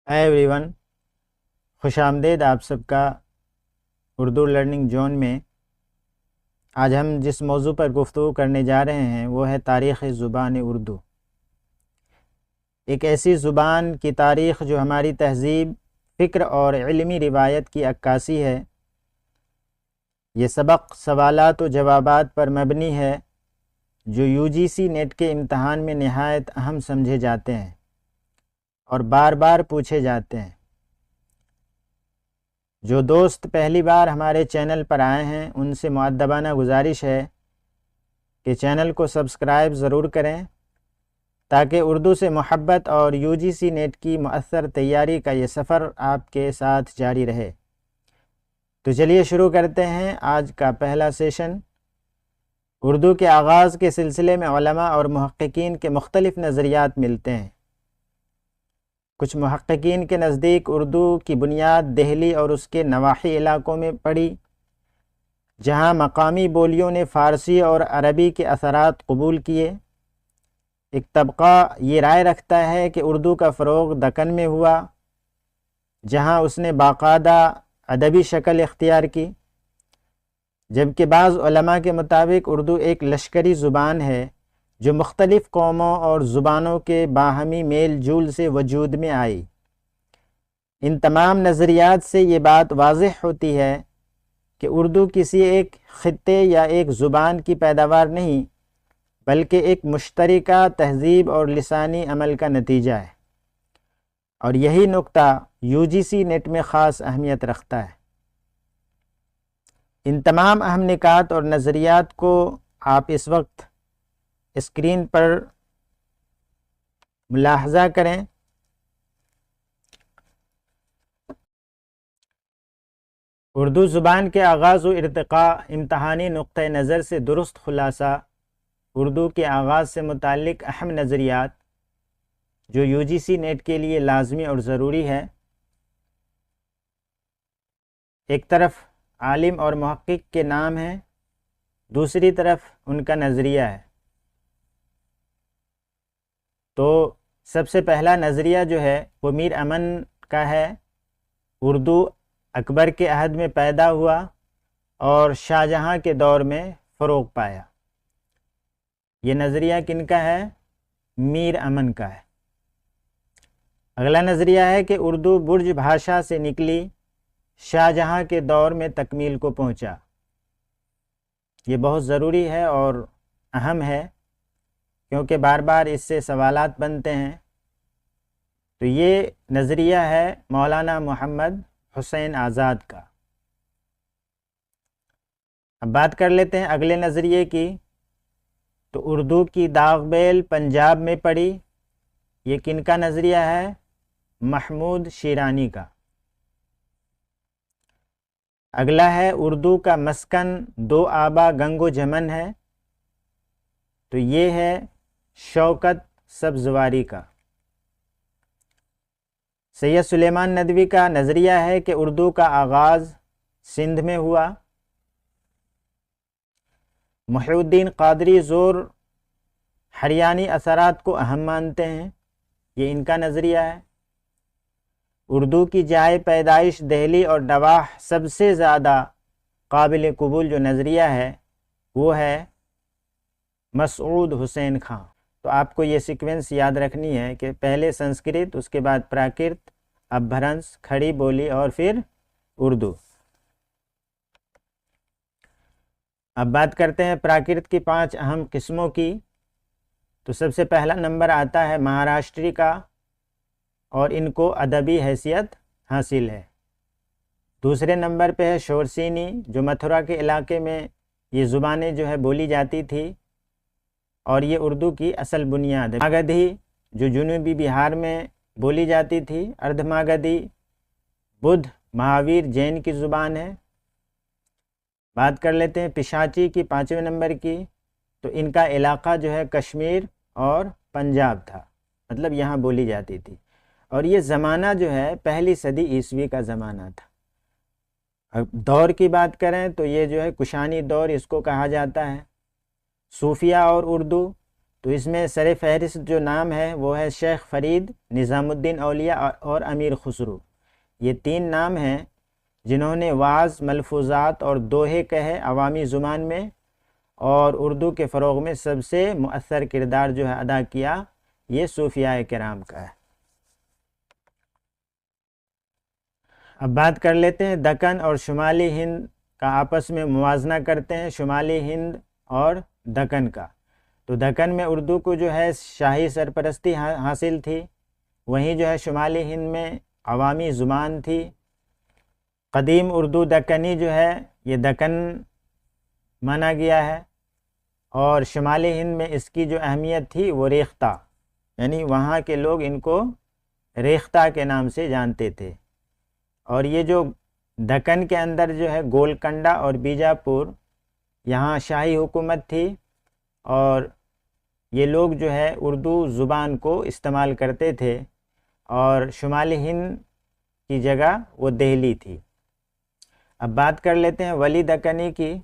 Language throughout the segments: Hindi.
हाय एवरीवन, खुशामदीद आप सबका उर्दू लर्निंग जोन में। आज हम जिस मौजू पर गुफ्तगू करने जा रहे हैं वो है तारीख़ ज़ुबान उर्दू। एक ऐसी ज़ुबान की तारीख़ जो हमारी तहज़ीब, फ़िक्र और इल्मी रिवायत की अक्कासी है। ये सबक सवालात व जवाबात पर मबनी है जो यूजीसी नेट के इम्तहान में नहायत अहम समझे जाते हैं और बार बार पूछे जाते हैं। जो दोस्त पहली बार हमारे चैनल पर आए हैं उनसे मुअद्दबाना गुजारिश है कि चैनल को सब्सक्राइब ज़रूर करें ताकि उर्दू से मोहब्बत और यूजीसी नेट की मुअस्सर तैयारी का ये सफ़र आपके साथ जारी रहे। तो चलिए शुरू करते हैं आज का पहला सेशन। उर्दू के आगाज़ के सिलसिले में उलमा और मुहक्किकीन के मुख्तलिफ़ नज़रियात मिलते हैं। कुछ मुहक्किकीन के नज़दीक उर्दू की बुनियाद दिल्ली और उसके नवाही इलाकों में पड़ी, जहाँ मकामी बोलियों ने फ़ारसी और अरबी के असरात कबूल किए। एक तबका ये राय रखता है कि उर्दू का फ़रोग़ दक्कन में हुआ, जहाँ उसने बाकायदा अदबी शक्ल इख्तियार की, जबकि बाज़ उलमा के मुताबिक उर्दू एक लश्करी ज़ुबान है जो मुख्तलिफ़ कौमों और ज़ुबानों के बाहमी मेल जूल से वजूद में आई। इन तमाम नज़रियात से ये बात वाज़ेह होती है कि उर्दू किसी एक ख़ित्ते या एक ज़ुबान की पैदावार नहीं, बल्कि एक मुश्तरका तहज़ीब और लिसानी अमल का नतीजा है, और यही नुक्ता यूजीसी नेट में ख़ास अहमियत रखता है। इन तमाम अहम निकात और नज़रियात को आप इस वक्त स्क्रीन पर मुलाहज़ा करें। उर्दू ज़ुबान के आगाज़ व इर्तिक़ा इम्तहानी नुक्ते नज़र से दुरुस्त खुलासा उर्दू के आगाज़ से मुताल्लिक़ अहम नज़रियात जो यूजीसी नेट के लिए लाज़मी और ज़रूरी है। एक तरफ आलिम और मुहक्किक के नाम हैं, दूसरी तरफ उनका नज़रिया है। तो सबसे पहला नज़रिया जो है वो मीर अमन का है। उर्दू अकबर के अहद में पैदा हुआ और शाहजहाँ के दौर में फ़रोग़ पाया। ये नज़रिया किनका है? मीर अमन का है। अगला नज़रिया है कि उर्दू बुर्ज भाषा से निकली, शाहजहाँ के दौर में तकमील को पहुँचा। ये बहुत ज़रूरी है और अहम है क्योंकि बार बार इससे सवालात बनते हैं। तो ये नज़रिया है मौलाना मोहम्मद हुसैन आज़ाद का। अब बात कर लेते हैं अगले नज़रिए की। तो उर्दू की दाग़बेल पंजाब में पड़ी। ये किनका नज़रिया है? महमूद शिरानी का। अगला है उर्दू का मस्कन दो आबा गंगो जमन है। तो ये है शौकत सब्ज़वारी का। सैयद सुलेमान नदवी का नज़रिया है कि उर्दू का आगाज़ सिंध में हुआ। मुहिउद्दीन क़ादरी ज़ोर हरियाणी असरात को अहम मानते हैं। ये इनका नज़रिया है। उर्दू की जाए पैदाइश दिल्ली और नवाह सबसे ज़्यादा काबिल कबूल जो नज़रिया है वो है मसऊद हुसैन खां। तो आपको ये सीक्वेंस याद रखनी है कि पहले संस्कृत, उसके बाद प्राकृत, अपभ्रंश, खड़ी बोली और फिर उर्दू। अब बात करते हैं प्राकृत की 5 अहम किस्मों की। तो सबसे पहला नंबर आता है महाराष्ट्री का और इनको अदबी हैसियत हासिल है। दूसरे नंबर पे है शोरसीनी, जो मथुरा के इलाके में ये ज़ुबानें जो है बोली जाती थी और ये उर्दू की असल बुनियाद है। मागधी, जो जुनूबी बिहार में बोली जाती थी। अर्धमागधी बुद्ध, महावीर, जैन की ज़ुबान है। बात कर लेते हैं पिशाची की 5वें नंबर की। तो इनका इलाका जो है कश्मीर और पंजाब था, मतलब यहाँ बोली जाती थी। और ये ज़माना जो है पहली सदी ईस्वी का ज़माना था। अब दौर की बात करें तो ये जो है कुशानी दौर इसको कहा जाता है। सूफिया और उर्दू, तो इसमें सर फहरिस्त जो नाम है वो है शेख फरीद, निज़ामुद्दीन औलिया और अमीर खुसरू। ये 3 नाम हैं जिन्होंने वाज़, मलफूज़ात और दोहे कहे अवामी ज़ुबान में और उर्दू के फ़रोग़ में सबसे मुअस्सर किरदार जो है अदा किया, ये सूफियाए किराम का है। अब बात कर लेते हैं दक्कन और शुमाली हिंद का आपस में मुवाजना करते हैं, शुमाली हिंद और दक्कन का। तो दक्कन में उर्दू को जो है शाही सरपरस्ती हासिल थी, वहीं जो है शुमाली हिंद में अवामी ज़ुबान थी। क़दीम उर्दू दक्कनी जो है ये दक्कन माना गया है, और शुमाली हिंद में इसकी जो अहमियत थी वो रेख्ता, यानी वहाँ के लोग इनको रेख्ता के नाम से जानते थे। और ये जो दक्कन के अंदर जो है गोलकंडा और बीजापुर, यहाँ शाही हुकूमत थी और ये लोग जो है उर्दू ज़ुबान को इस्तेमाल करते थे, और शुमाली हिंद की जगह वो दिल्ली थी। अब बात कर लेते हैं वली दक्कनी की।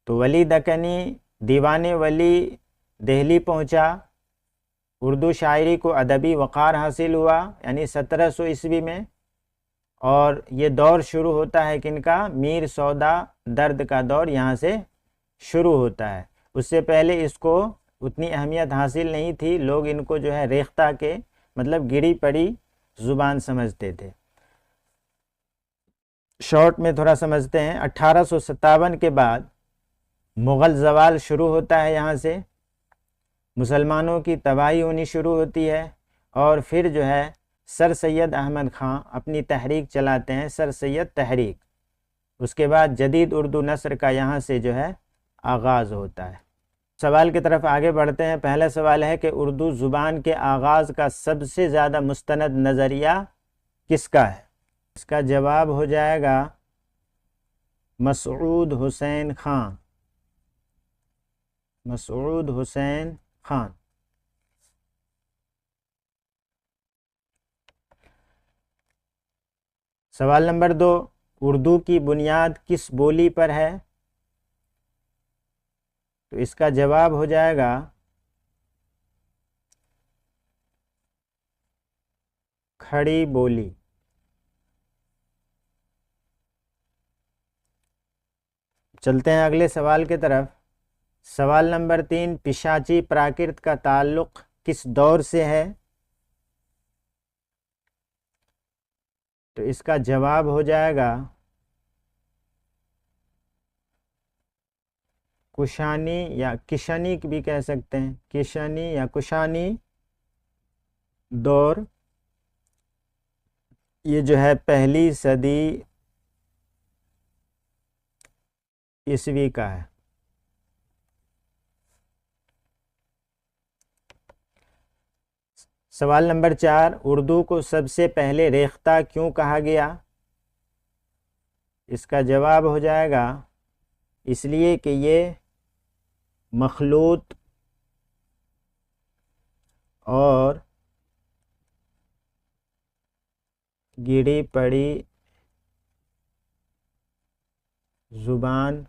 तो वली दक्कनी दीवाने वली दिल्ली पहुँचा, उर्दू शायरी को अदबी वक़ार हासिल हुआ, यानी 1700 ईस्वी में। और ये दौर शुरू होता है किनका, मीर सौदा दर्द का दौर यहाँ से शुरू होता है। उससे पहले इसको उतनी अहमियत हासिल नहीं थी, लोग इनको जो है रेख्ता के मतलब गिरी पड़ी ज़ुबान समझते थे। शॉर्ट में थोड़ा समझते हैं। 1857 के बाद मुग़ल ज़वाल शुरू होता है, यहाँ से मुसलमानों की तबाही होनी शुरू होती है, और फिर जो है सर सैयद अहमद ख़ां अपनी तहरीक चलाते हैं, सर सैयद तहरीक। उसके बाद जदीद उर्दू नस्र का यहाँ से जो है आगाज़ होता है। सवाल की तरफ आगे बढ़ते हैं। पहला सवाल है कि उर्दू ज़ुबान के आगाज़ का सबसे ज़्यादा मुस्तनद नज़रिया किसका है? इसका जवाब हो जाएगा मसऊद हुसैन ख़ान, मसऊद हुसैन ख़ान। सवाल नंबर 2, उर्दू की बुनियाद किस बोली पर है? तो इसका जवाब हो जाएगा खड़ी बोली। चलते हैं अगले सवाल की तरफ। सवाल नंबर 3, पिशाची प्राकृत का ताल्लुक़ किस दौर से है? तो इसका जवाब हो जाएगा कुशानी या किशनी भी कह सकते हैं, किशनी या कुशानी दौर। ये जो है 1ली सदी ईस्वी का है। सवाल नंबर 4, उर्दू को सबसे पहले रेख्ता क्यों कहा गया? इसका जवाब हो जाएगा इसलिए कि ये मखलूत और गिरी पड़ी ज़ुबान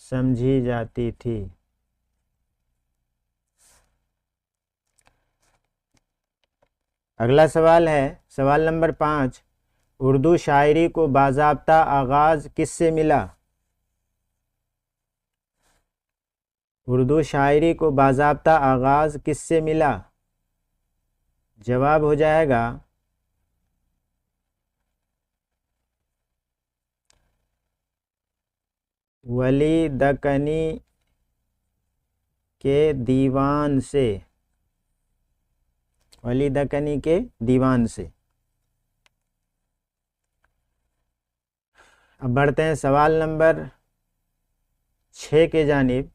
समझी जाती थी। अगला सवाल है सवाल नंबर 5, उर्दू शायरी को बाज़ाब्ता आगाज़ किससे मिला? उर्दू शायरी को बाज़ाब्ता आगाज़ किससे मिला? जवाब हो जाएगा वली दक्कनी के दीवान से, वली दक्कनी के दीवान से। अब बढ़ते हैं सवाल नंबर 6 के जानिब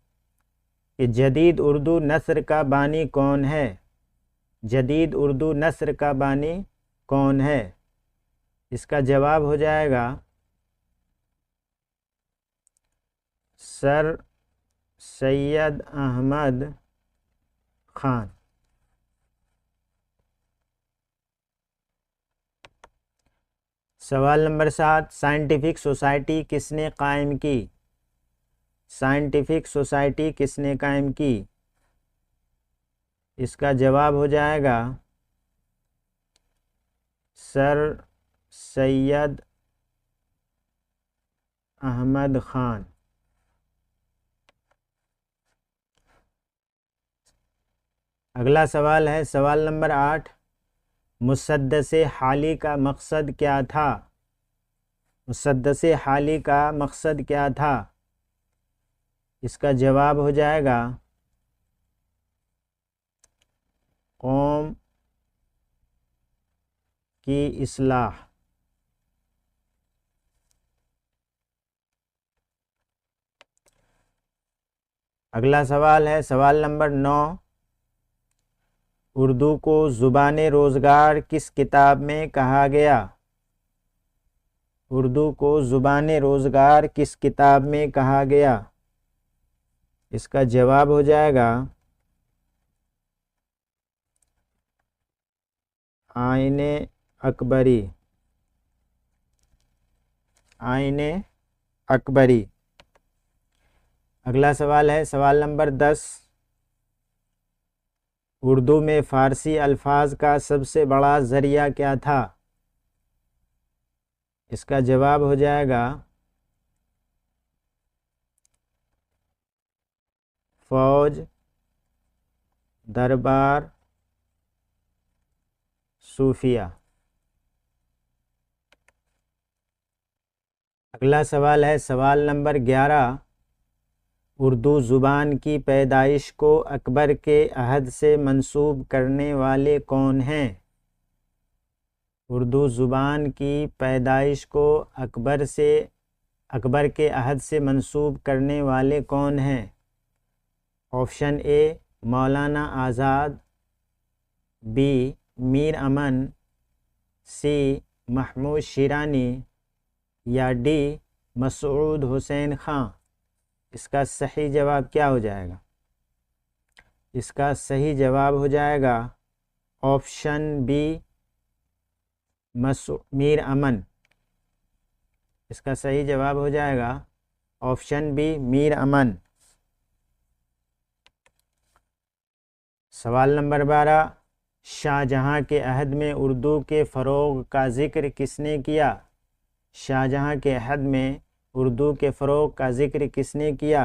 कि जदीद उर्दू नस्र का बानी कौन है? जदीद उर्दू नस्र का बानी कौन है? इसका जवाब हो जाएगा सर सैयद अहमद ख़ान। सवाल नंबर 7, साइंटिफिक सोसाइटी किसने कायम की? साइंटिफिक सोसाइटी किसने कायम की? इसका जवाब हो जाएगा सर सैयद अहमद खान। अगला सवाल है सवाल नंबर 8। मुसद्दसे हाली का मकसद क्या था? मुसद्दसे हाली का मकसद क्या था? इसका जवाब हो जाएगा कौम की इस्लाह। अगला सवाल है सवाल नंबर 9। उर्दू को ज़ुबान रोज़गार किस किताब में कहा गया? उर्दू को ज़ुबान रोज़गार किस किताब में कहा गया? इसका जवाब हो जाएगा आईने अकबरी। आईने अकबरी। अगला सवाल है सवाल नंबर 10। उर्दू में फ़ारसी अल्फाज का सबसे बड़ा ज़रिया क्या था? इसका जवाब हो जाएगा फ़ौज, दरबार, सूफिया। अगला सवाल है सवाल नंबर 11। उर्दू ज़ुबान की पैदाइश को अकबर के अहद से मंसूब करने वाले कौन हैं? उर्दू ज़ुबान की पैदाइश को अकबर के अहद से मंसूब करने वाले कौन हैं? ऑप्शन ए मौलाना आज़ाद, बी मीर अमन, सी महमूद शिरानी या डी मसूद हुसैन खां। इसका सही जवाब क्या हो जाएगा? इसका सही जवाब हो जाएगा ऑप्शन बी मीर अमन। इसका सही जवाब हो जाएगा ऑप्शन बी मीर अमन। सवाल नंबर 12। शाहजहां के अहद में उर्दू के फ़रोग़ का ज़िक्र किसने किया? शाहजहां के अहद में उर्दू के फ़रोग़ का ज़िक्र किसने किया?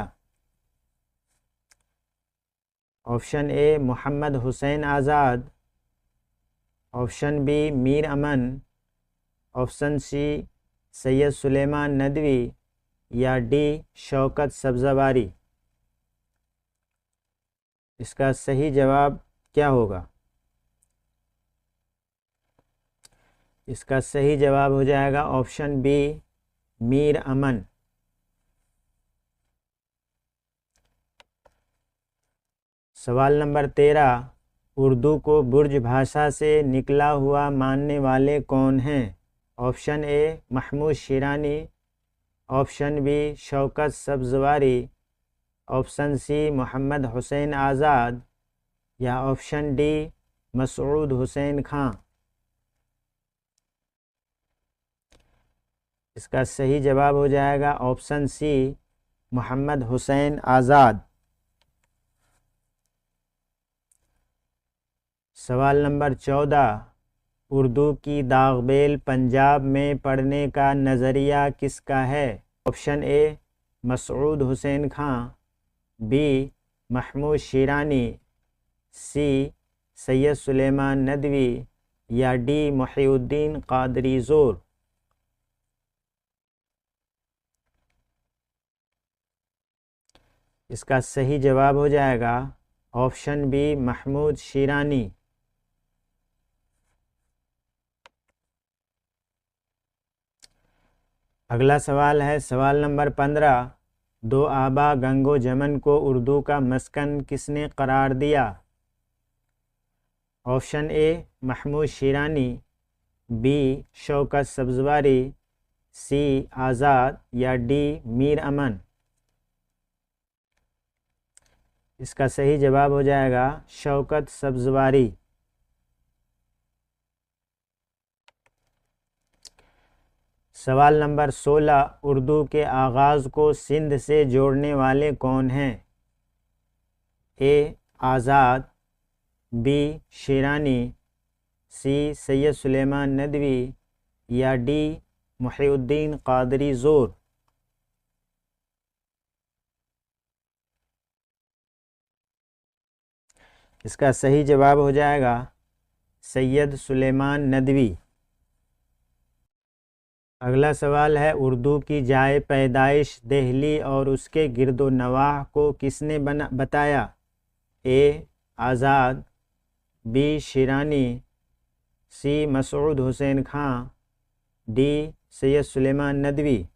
Option A Muhammad Husain Azad, option B Mir Aman, option C Syed Sulaiman Nadvi या डी शौकत सब्ज़वारी। इसका सही जवाब क्या होगा? इसका सही जवाब हो जाएगा ऑप्शन बी मीर अमन। सवाल नंबर 13। उर्दू को बुर्ज भाषा से निकला हुआ मानने वाले कौन हैं? Option A Mahmood Sherani, option B Shaukat Sabzwari, option C Muhammad Husain Azad या ऑप्शन डी मसूद हुसैन खां। इसका सही जवाब हो जाएगा ऑप्शन सी मोहम्मद हुसैन आज़ाद। सवाल नंबर 14। उर्दू की दाग़बेल पंजाब में पढ़ने का नज़रिया किसका है? Option A Masud Husain Khan, B Mahmood Sherani, C Syed Sulaiman Nadvi या डी मुहीउद्दीन क़ादरी ज़ोर। इसका सही जवाब हो जाएगा ऑप्शन बी महमूद शिरानी। अगला सवाल है सवाल नंबर 15। दो आबा गंगो जमन को उर्दू का मस्कन किसने करार दिया? Option A Mahmood Sherani, B Shaukat Sabzwari, C Azad या डी मीर अमन। इसका सही जवाब हो जाएगा शौकत सब्ज़वारी। सवाल नंबर 16, उर्दू के आगाज़ को सिंध से जोड़ने वाले कौन हैं? ए आज़ाद, बी शिरानी, सी सैयद सुलेमान नदवी या डी मुहीउद्दीन क़ादरी ज़ोर। इसका सही जवाब हो जाएगा सैयद सुलेमान नदवी। अगला सवाल है, उर्दू की जाए पैदाइश दिल्ली और उसके गिरदो नवाह को किसने बताया? ए आज़ाद, बी शिरानी, सी मसूद हुसैन खां, डी सैयद सुलेमान नदवी।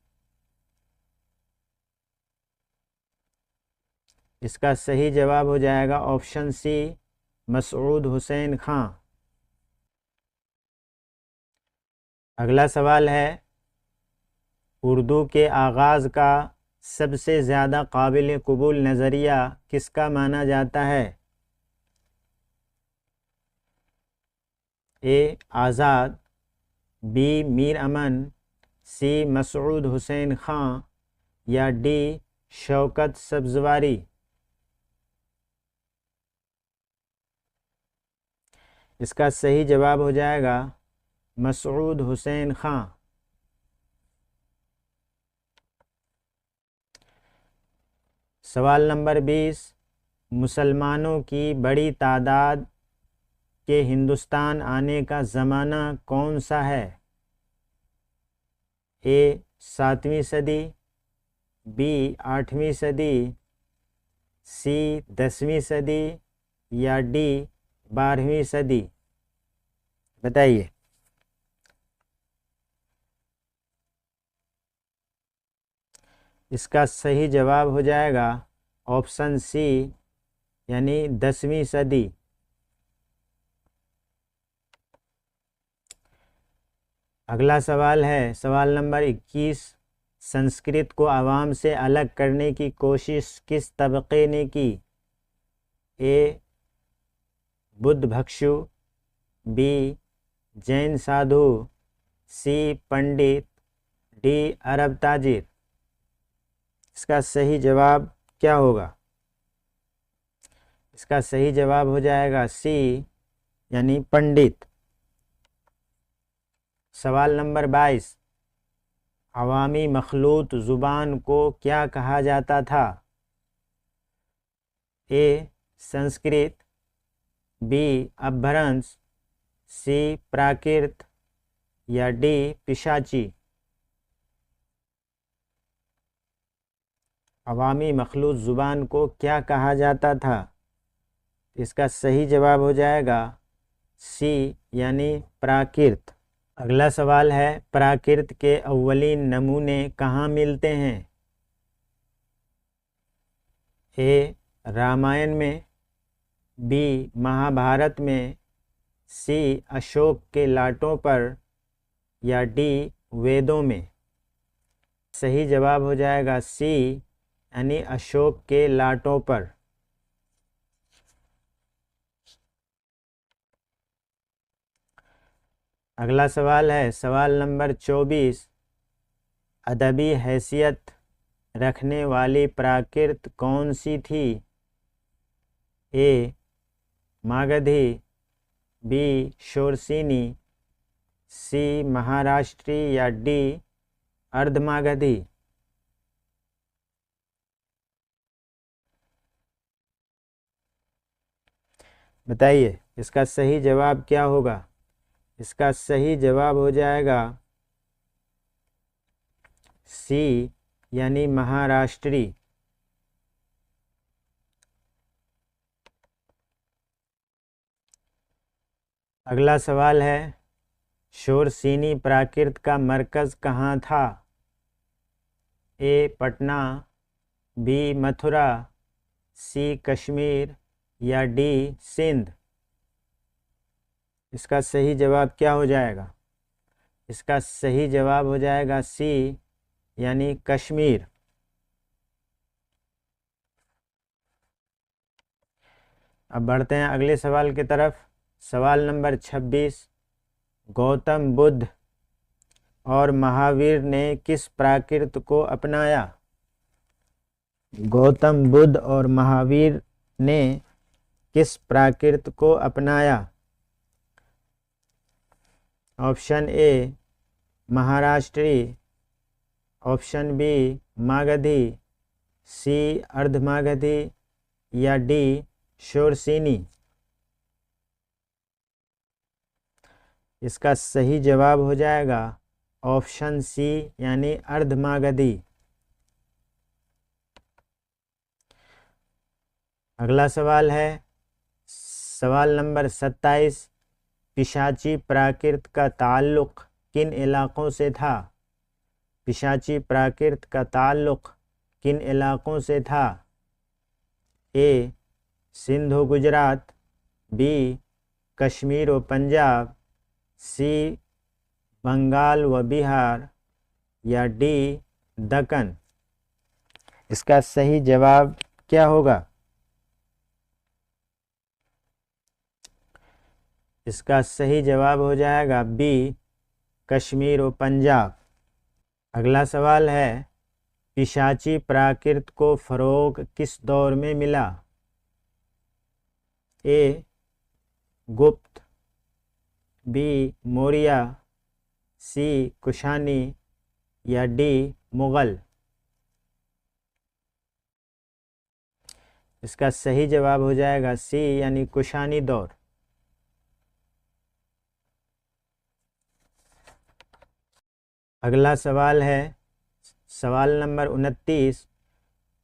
इसका सही जवाब हो जाएगा ऑप्शन सी मसूद हुसैन खां। अगला सवाल है, उर्दू के आगाज़ का सबसे ज़्यादा काबिल कबूल नज़रिया किसका माना जाता है? ए आज़ाद, बी मीर अमन, सी मसूद हुसैन खां या डी शौकत सब्ज़वारी। इसका सही जवाब हो जाएगा मसूद हुसैन खां। सवाल नंबर 20, मुसलमानों की बड़ी तादाद के हिंदुस्तान आने का ज़माना कौन सा है? ए 7वीं सदी, बी 8वीं सदी, सी 10वीं सदी या डी 12वीं सदी। बताइए। इसका सही जवाब हो जाएगा ऑप्शन सी यानी 10वीं सदी। अगला सवाल है, सवाल नंबर 21, संस्कृत को आवाम से अलग करने की कोशिश किस तबके ने की? ए बुद्ध भिक्षु, बी जैन साधु, सी पंडित, डी अरब ताजिर। इसका सही जवाब क्या होगा? इसका सही जवाब हो जाएगा सी यानी पंडित। सवाल नंबर 22, अवामी मखलूत ज़ुबान को क्या कहा जाता था? ए संस्कृत, बी अपभ्रंश, सी प्राकृत या डी पिशाची। अवामी मखलूत ज़ुबान को क्या कहा जाता था? इसका सही जवाब हो जाएगा सी यानी प्राकृत। अगला सवाल है, प्राकृत के अव्वलीन नमूने कहाँ मिलते हैं? ए रामायण में, बी महाभारत में, सी अशोक के लाटों पर या डी वेदों में। सही जवाब हो जाएगा सी यानी अशोक के लाटों पर। अगला सवाल है, सवाल नंबर 24, अदबी हैसियत रखने वाली प्राकृत कौन सी थी? ए मागधी, बी शोरसिनी, सी महाराष्ट्री या डी अर्धमागधी। बताइए इसका सही जवाब क्या होगा? इसका सही जवाब हो जाएगा सी यानी महाराष्ट्री। अगला सवाल है, शोरसिनी प्राकृत का मरकज़ कहाँ था? ए पटना, बी मथुरा, सी कश्मीर या डी सिंध। इसका सही जवाब क्या हो जाएगा? इसका सही जवाब हो जाएगा सी यानी कश्मीर। अब बढ़ते हैं अगले सवाल की तरफ। सवाल नंबर 26, गौतम बुद्ध और महावीर ने किस प्राकृत को अपनाया? गौतम बुद्ध और महावीर ने किस प्राकृत को अपनाया? Option A Maharashtri, option B Magadhi, C Ardhamagadhi या डी शोरसेनी। इसका सही जवाब हो जाएगा ऑप्शन सी यानी अर्धमागधी। अगला सवाल है सवाल नंबर 27। पिशाची प्राकृत का ताल्लुक किन इलाकों से था? पिशाची प्राकृत का ताल्लुक किन इलाकों से था? ए सिंध व गुजरात, बी कश्मीर व पंजाब, सी बंगाल व बिहार या डी दक्कन। इसका सही जवाब क्या होगा? इसका सही जवाब हो जाएगा बी कश्मीर व पंजाब। अगला सवाल है पिशाची प्राकृत को फरोग किस दौर में मिला? ए गुप्त, बी मौर्य, सी कुशानी या डी मुगल। इसका सही जवाब हो जाएगा सी यानी कुशानी दौर। अगला सवाल है सवाल नंबर 29।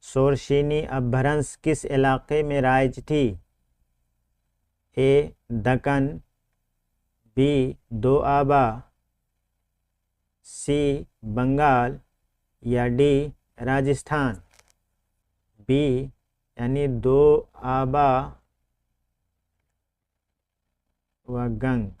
शोरसेनी अपभ्रंश किस इलाके में राइज थी? ए दक्कन, बी दोआबा, सी बंगाल या डी राजस्थान। बी यानी दोआबा व गंग।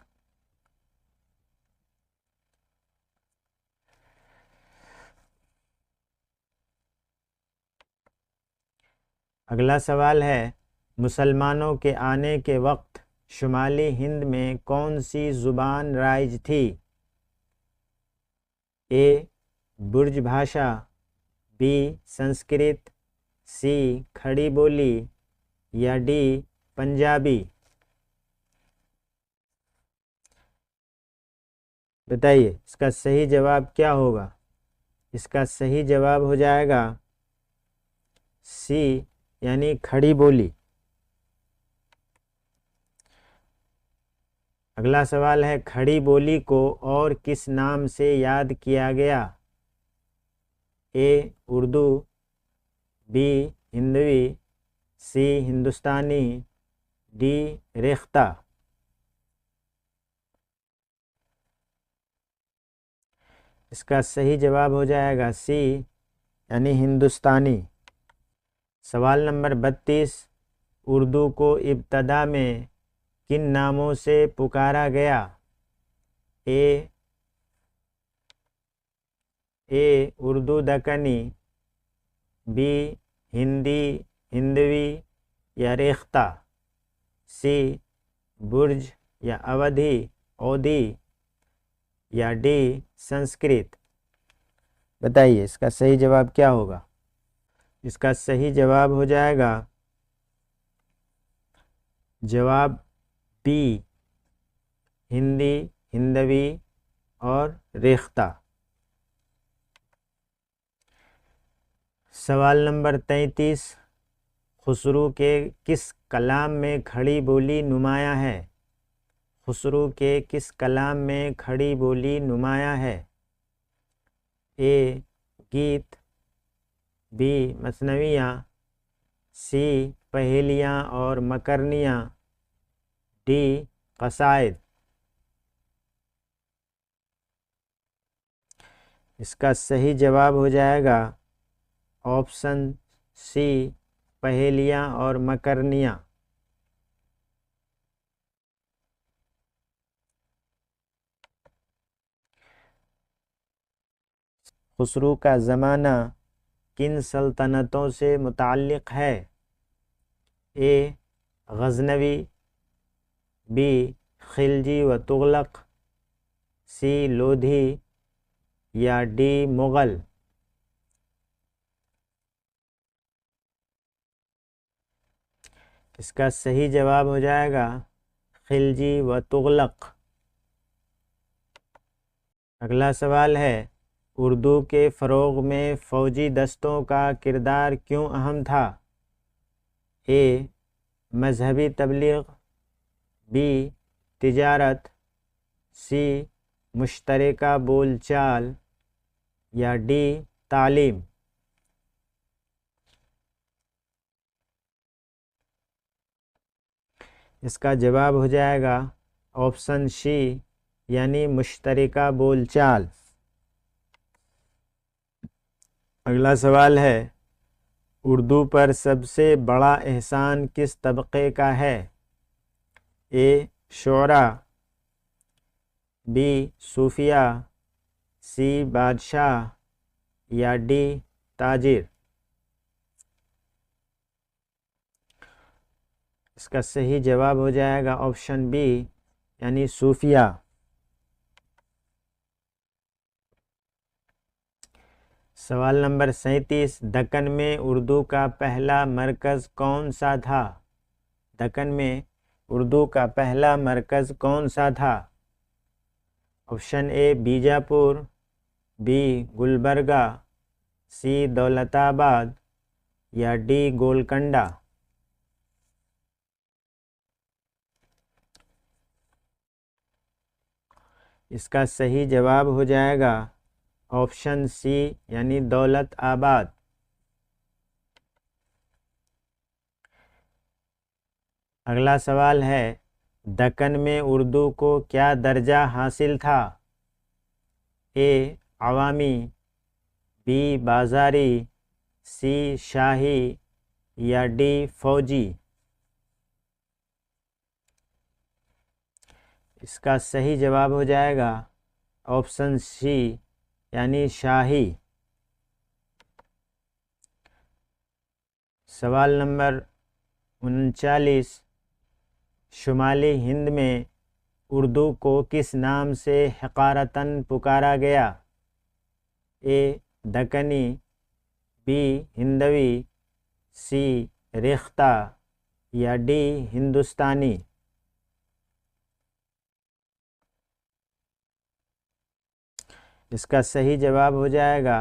अगला सवाल है मुसलमानों के आने के वक्त शुमाली हिंद में कौन सी ज़ुबान राइज थी? ए बुर्ज भाषा, बी संस्कृत, सी खड़ी बोली या डी पंजाबी। बताइए इसका सही जवाब क्या होगा? इसका सही जवाब हो जाएगा सी यानी खड़ी बोली। अगला सवाल है खड़ी बोली को और किस नाम से याद किया गया? ए उर्दू, बी हिंदवी, सी हिंदुस्तानी, डी रेख्ता। इसका सही जवाब हो जाएगा सी यानी हिंदुस्तानी। सवाल नंबर 32। उर्दू को इब्तदा में किन नामों से पुकारा गया? ए उर्दू दक्कनी, बी हिंदी हिंदवी या रेख्ता, सी बुर्ज या अवधी ओदी या डी संस्कृत। बताइए इसका सही जवाब क्या होगा? इसका सही जवाब हो जाएगा जवाब बी हिंदी हिंदवी और रेख्ता। सवाल नंबर 33। खुसरू के किस कलाम में खड़ी बोली नुमायां है? खुसरू के किस कलाम में खड़ी बोली नुमायां है? ए गीत, बी मसनवियाँ, सी पहेलियाँ और मकरनियाँ, डी कसाइद। इसका सही जवाब हो जाएगा ऑप्शन सी पहेलियाँ और मकरनियाँ। खुसरू का ज़माना किन सल्तनतों से मुताल्लिक़ है? ए गज़नवी, बी खिलजी व तुगलक, सी लोधी या डी मुग़ल? इसका सही जवाब हो जाएगा खिलजी व तुगलक। अगला सवाल है, उर्दू के फ़रोग़ में फ़ौजी दस्तों का किरदार क्यों अहम था? ए मजहबी तबलीग, बी तिजारत, सी मुश्तरका बोलचाल या डी तालीम? इसका जवाब हो जाएगा ऑप्शन सी यानी मुश्तरका बोलचाल। अगला सवाल है, उर्दू पर सबसे बड़ा एहसान किस तबक़े का है? ए शुअरा, बी सूफिया, सी बादशाह या डी ताजिर? इसका सही जवाब हो जाएगा ऑप्शन बी यानी सूफिया। सवाल नंबर 37, दक्कन में उर्दू का पहला मरकज़ कौन सा था? दक्कन में उर्दू का पहला मरकज़ कौन सा था? Option A Bijapur, B Gulbarga, C Daulatabad या डी गोलकंडा? इसका सही जवाब हो जाएगा ऑप्शन सी यानी दौलत आबाद। अगला सवाल है, दक्कन में उर्दू को क्या दर्जा हासिल था? ए अवामी, बी बाज़ारी, सी शाही या डी फौजी? इसका सही जवाब हो जाएगा ऑप्शन सी यानी शाही। सवाल नंबर 39, शुमाली हिंद में उर्दू को किस नाम से हक़ारतन पुकारा गया? ए दक्कनी, बी हिंदवी, सी रेख्ता या डी हिंदुस्तानी? इसका सही जवाब हो जाएगा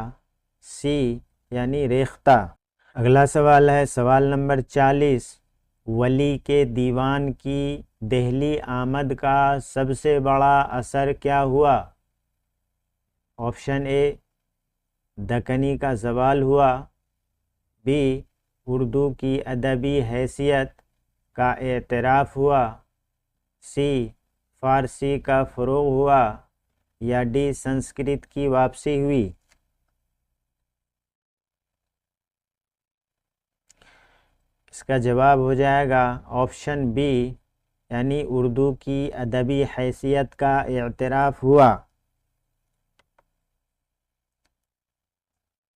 सी यानी रेख्ता। अगला सवाल है, सवाल नंबर 40, वली के दीवान की दिल्ली आमद का सबसे बड़ा असर क्या हुआ? ऑप्शन ए दक्कनी का ज़वाल हुआ, बी उर्दू की अदबी हैसियत का एतराफ़ हुआ, सी फ़ारसी का फ़रोग़ हुआ या डी संस्कृत की वापसी हुई? इसका जवाब हो जाएगा ऑप्शन बी यानी उर्दू की अदबी हैसियत का एतराफ़ हुआ।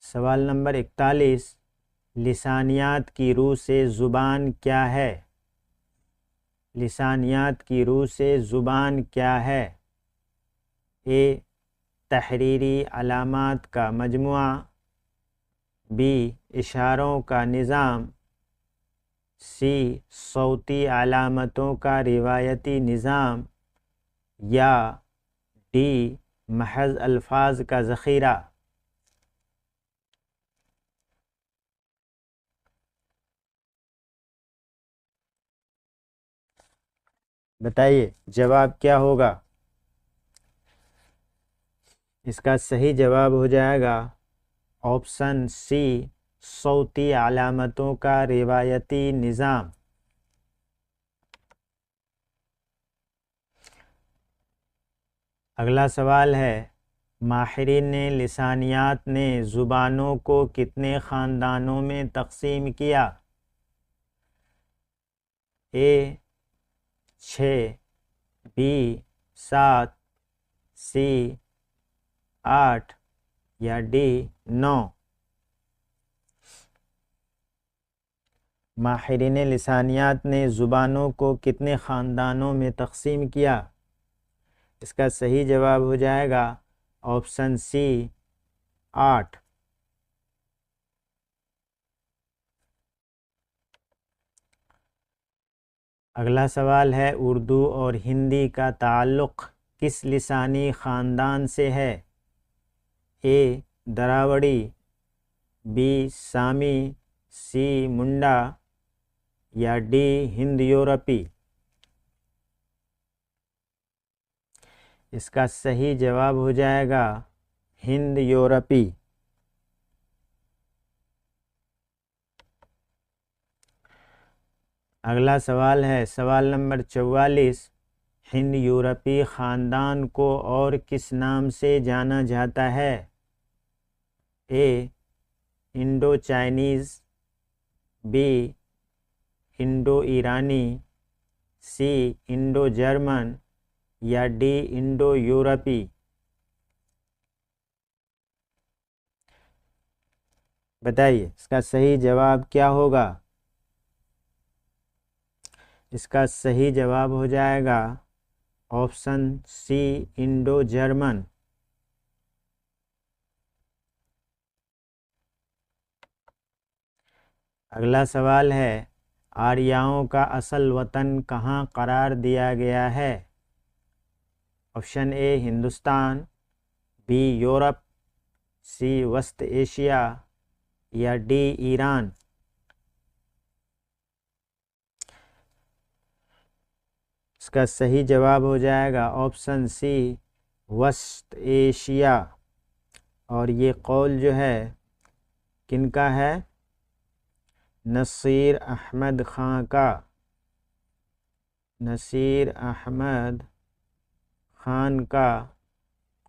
सवाल नंबर 41, लिसानियात की रूह से ज़ुबान क्या है? लिसानियात की रूह से ज़ुबान क्या है? ए तहरीरी अलामात का मजमुआ, बी इशारों का निज़ाम, सी सौती अलामतों का रिवायती निज़ाम या डी महज अल्फाज का ज़ख़ीरा? बताइए जवाब क्या होगा? इसका सही जवाब हो जाएगा ऑप्शन सी सौती अलामतों का रिवायती निज़ाम। अगला सवाल है, माहिरीन लिसानियात ने ज़ुबानों को कितने ख़ानदानों में तक़सीम किया? ए 6, बी 7, सी 8 या डी 9? माहिरीन लिसानियात ने ज़ुबानों को कितने ख़ानदानों में तक़सीम किया? इसका सही जवाब हो जाएगा ऑप्शन सी 8। अगला सवाल है, उर्दू और हिंदी का ताल्लुक़ किस लिसानी ख़ानदान से है? ए दरावड़ी, बी सामी, सी मुंडा या डी हिंद यूरोपी। इसका सही जवाब हो जाएगा हिंद यूरोपी। अगला सवाल है, सवाल नंबर 44। हिंद यूरोपी ख़ानदान को और किस नाम से जाना जाता है? ए इंडो चाइनीज़, बी इंडो ईरानी, सी इंडो जर्मन या डी इंडो यूरोपी। बताइए इसका सही जवाब क्या होगा? इसका सही जवाब हो जाएगा ऑप्शन सी इंडो जर्मन। अगला सवाल है, आर्यों का असल वतन कहाँ करार दिया गया है? Option A Hindustan, B Europe, C वस्त एशिया या डी ईरान। इसका सही जवाब हो जाएगा ऑप्शन सी वस्त एशिया। और ये कौल जो है किनका है? नसीर अहमद ख़ान का। नसीर अहमद ख़ान का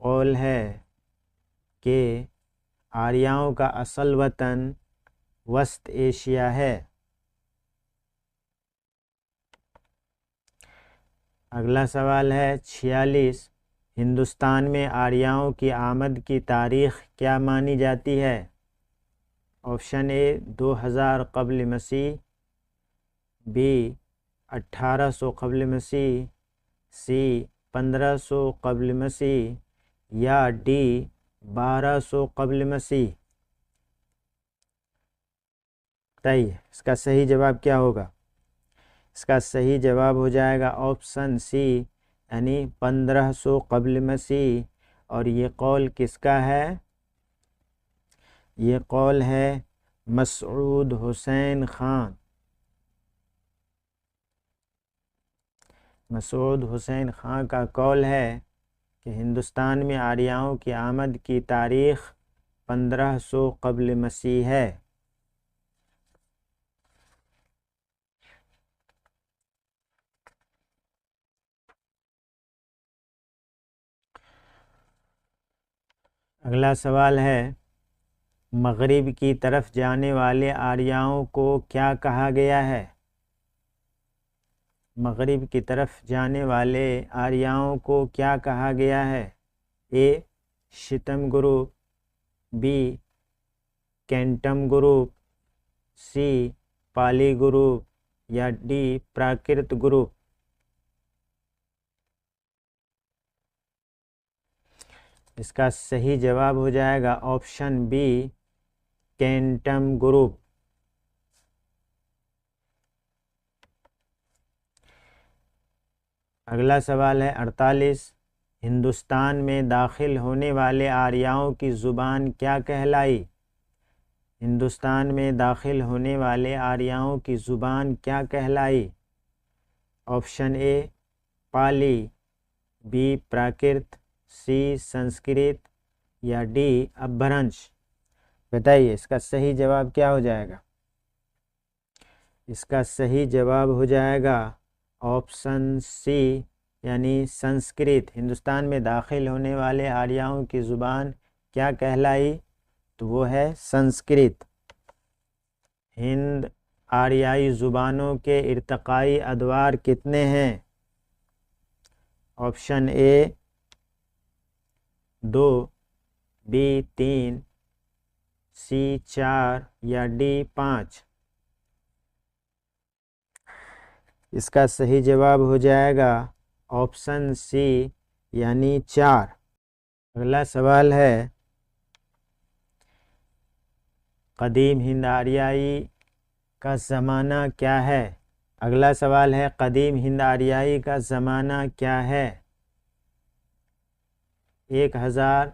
कौल है कि आर्यों का असल वतन वस्त एशिया है। अगला सवाल है 46। हिंदुस्तान में आर्यों की आमद की तारीख़ क्या मानी जाती है? ऑप्शन ए 2000 क़ब्ल मसीह, बी 1800 क़ब्ल मसीह, सी 1500 क़ब्ल मसीह या डी 1200 क़ब्ल मसीह। बताइए इसका सही जवाब क्या होगा? इसका सही जवाब हो जाएगा ऑप्शन सी यानी 1500 क़ब्ल मसीह। और ये कौल किसका है? ये कौल है मसऊद हुसैन ख़ान। मसऊद हुसैन ख़ान का कौल है कि हिंदुस्तान में आर्यों की आमद की तारीख़ 1500 क़ब्ल मसीह है। अगला सवाल है, मग़रिब की तरफ जाने वाले आर्यों को क्या कहा गया है? मग़रिब की तरफ जाने वाले आर्यों को क्या कहा गया है? ए शितम ग्रुप, बी कैंटम ग्रुप, सी पाली ग्रुप या डी प्राकृत ग्रुप। इसका सही जवाब हो जाएगा ऑप्शन बी कैंटम ग्रुप। अगला सवाल है 48। हिंदुस्तान में दाखिल होने वाले आर्यों की ज़ुबान क्या कहलाई? हिंदुस्तान में दाखिल होने वाले आर्यों की ज़ुबान क्या कहलाई? ऑप्शन ए पाली, बी प्राकृत, सी संस्कृत या डी अपभ्रंश। बताइए इसका सही जवाब क्या हो जाएगा? इसका सही जवाब हो जाएगा ऑप्शन सी यानी संस्कृत। हिंदुस्तान में दाखिल होने वाले आर्यों की ज़ुबान क्या कहलाई? तो वो है संस्कृत। हिंद आर्याई ज़ुबानों के इर्तक़ाई अदवार कितने हैं? ऑप्शन ए 2, बी 3, सी 4 या डी 5। इसका सही जवाब हो जाएगा ऑप्शन सी यानी 4। अगला सवाल है कदीम हिंद आर्याई का ज़माना क्या है। अगला सवाल है कदीम हिंद आर्याई का ज़माना क्या है। 1000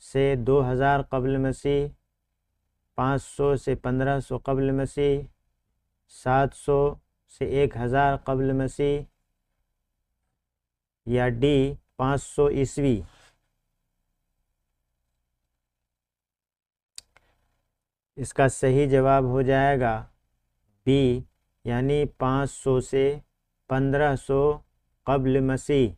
से 2000 क़ब्ल मसीह, 500 से 1500 क़ब्ल मसीह, 700 से 1000 क़ब्ल मसीह, या डी 500 ईस्वी। इसका सही जवाब हो जाएगा बी, यानी 500 से 1500 क़ब्ल मसीह।